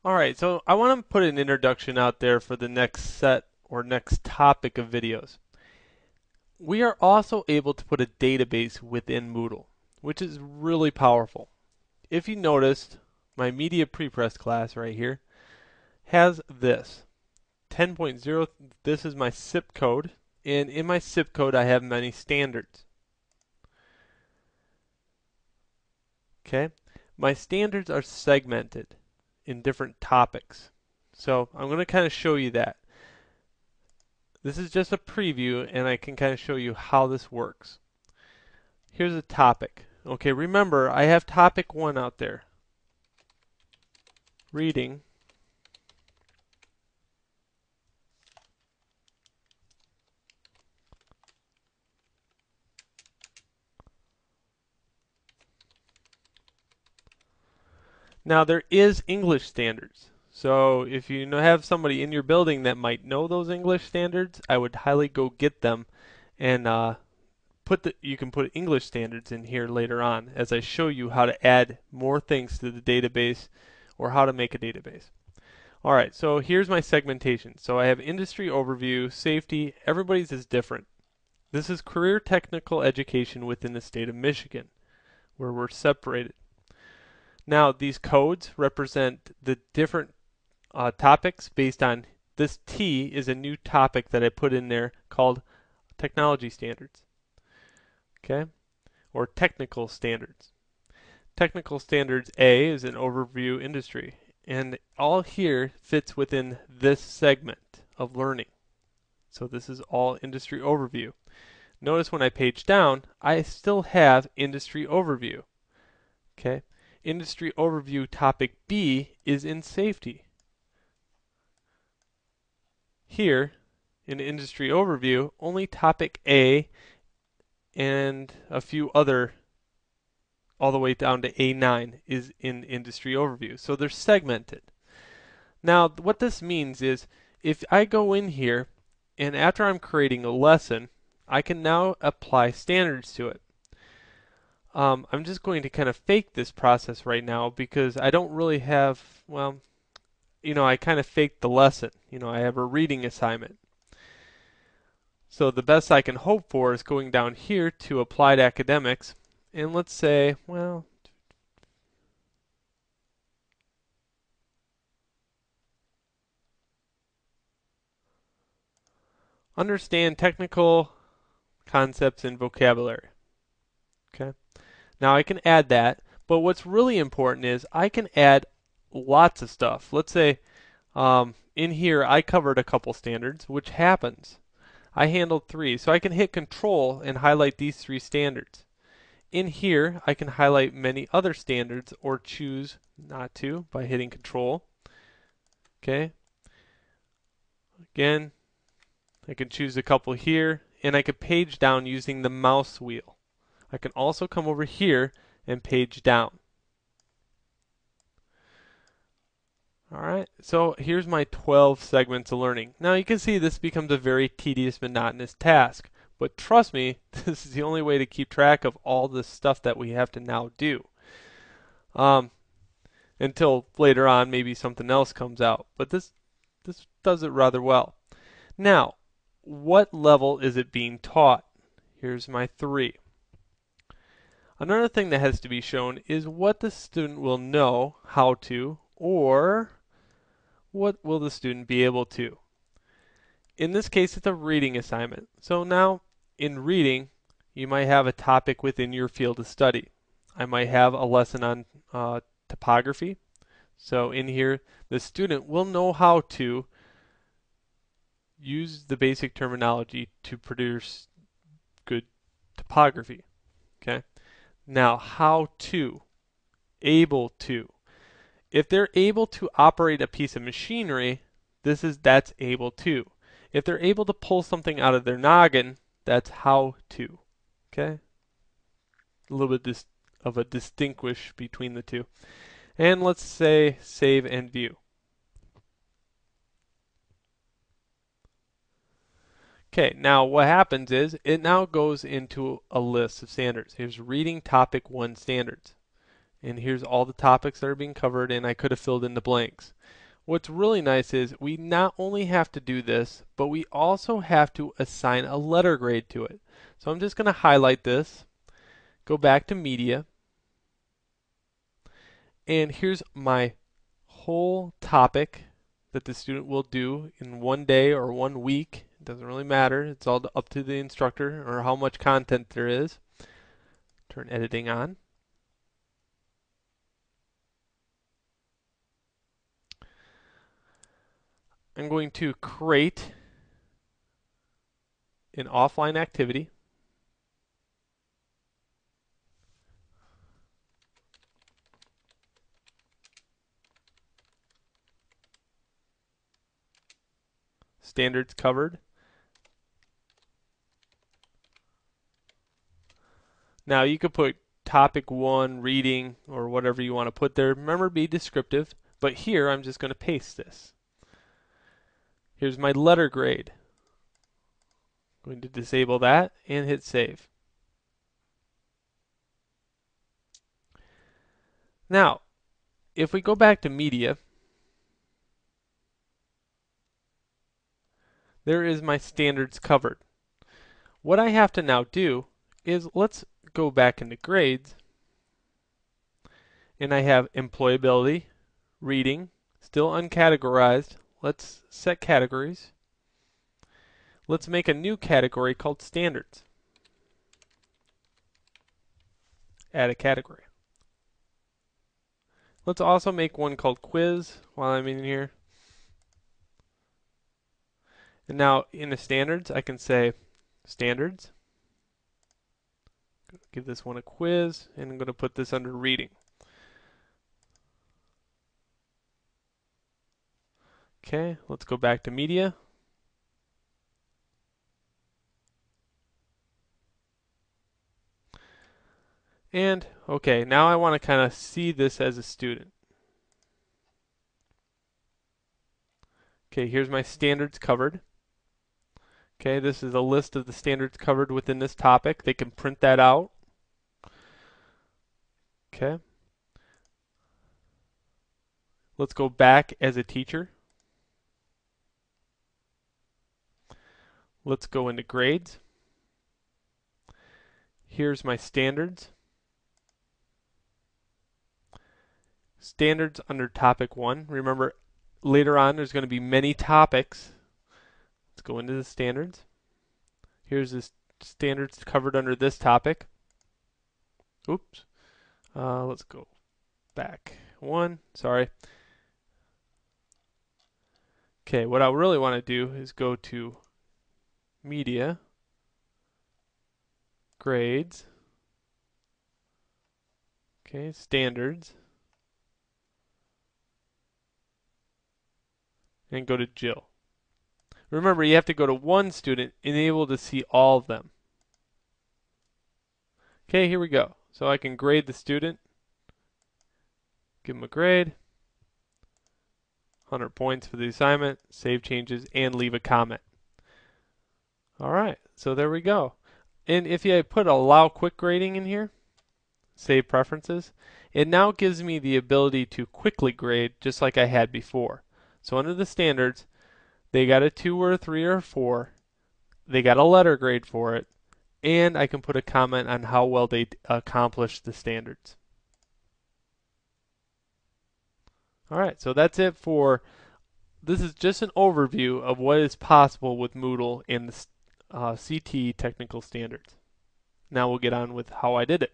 Alright, so I want to put an introduction out there for the next set or next topic of videos. We are also able to put a database within Moodle, which is really powerful. If you noticed, my Media Prepress class right here has this 10.0. This is my SIP code, and in my SIP code I have many standards. Okay, my standards are segmented in different topics. So I'm going to kind of show you that. This is just a preview, and I can kind of show you how this works. Here's a topic. Okay, remember I have topic 1 out there. Reading. Now there is English standards. So if you have somebody in your building that might know those English standards, I would highly go get them and you can put English standards in here later on as I show you how to add more things to the database or how to make a database. Alright, so here's my segmentation. So I have industry overview, safety, everybody's is different. This is career technical education within the state of Michigan, where we're separated. Now these codes represent the different topics based on this T is a new topic that I put in there called technology standards. Okay? Or technical standards. Technical standards A is an overview industry. And all here fits within this segment of learning. So this is all industry overview. Notice when I page down, I still have industry overview. Okay? Industry overview topic B is in safety. Here, in industry overview, only topic A and a few other, all the way down to A9, is in industry overview. So they're segmented. Now, what this means is if I go in here and after I'm creating a lesson, I can now apply standards to it. I'm just going to kind of fake this process right now because I don't really have, well, I kind of faked the lesson. I have a reading assignment. So the best I can hope for is going down here to applied academics, and let's say, well, understand technical concepts and vocabulary. Okay. Now I can add that, but what's really important is I can add lots of stuff. Let's say in here I covered a couple standards, which happens. I handled 3, so I can hit Control and highlight these 3 standards. In here, I can highlight many other standards or choose not to by hitting Control. Okay. Again, I can choose a couple here, and I could page down using the mouse wheel. I can also come over here and page down. Alright, so here's my 12 segments of learning. Now you can see this becomes a very tedious, monotonous task. But trust me, this is the only way to keep track of all the stuff that we have to now do. Until later on, maybe something else comes out. But this does it rather well. Now, what level is it being taught? Here's my 3. Another thing that has to be shown is what the student will know how to, or what will the student be able to. In this case, it's a reading assignment. So now, in reading, you might have a topic within your field of study. I might have a lesson on topography. So in here, the student will know how to use the basic terminology to produce good topography. Okay. Now, how to, able to. If they're able to operate a piece of machinery, that's able to. If they're able to pull something out of their noggin, that's how to. Okay? A little bit of a distinguish between the two. And let's say save and view. Okay, now what happens is it now goes into a list of standards. Here's reading topic 1 standards. And here's all the topics that are being covered, and I could have filled in the blanks. What's really nice is we not only have to do this, but we also have to assign a letter grade to it. So I'm just going to highlight this, go back to media, and here's my whole topic that the student will do in one day or one week. It doesn't really matter. It's all up to the instructor or how much content there is. Turn editing on. I'm going to create an offline activity. Standards covered. Now you could put topic 1, reading, or whatever you want to put there. Remember, be descriptive. But here I'm just going to paste this. Here's my letter grade. I'm going to disable that and hit save. Now, if we go back to media, there is my standards covered. What I have to now do is let's go back into grades, and I have employability, reading, still uncategorized. Let's set categories. Let's make a new category called standards. Add a category. Let's also make one called quiz while I'm in here. And now in the standards, I can say standards. Give this one a quiz, and I'm going to put this under reading. Okay, let's go back to media. And okay, now I want to kind of see this as a student. Okay, here's my standards covered. Okay, this is a list of the standards covered within this topic. They can print that out. Okay. Let's go back as a teacher. Let's go into grades. Here's my standards. Standards under topic 1. Remember, later on there's going to be many topics. Let's go into the standards. Here's the standards covered under this topic. Oops. Let's go back one. Sorry. Okay, what I really want to do is go to media, grades, okay, standards, and go to Jill. Remember, you have to go to one student and able to see all of them. Okay, here we go. So I can grade the student, give them a grade, 100 points for the assignment, save changes, and leave a comment. All right, so there we go. And if you put allow quick grading in here, save preferences, it now gives me the ability to quickly grade just like I had before. So under the standards, they got a 2 or a 3 or a 4, they got a letter grade for it, and I can put a comment on how well they accomplished the standards. All right, so that's it for, this is just an overview of what is possible with Moodle and the CT technical standards. Now we'll get on with how I did it.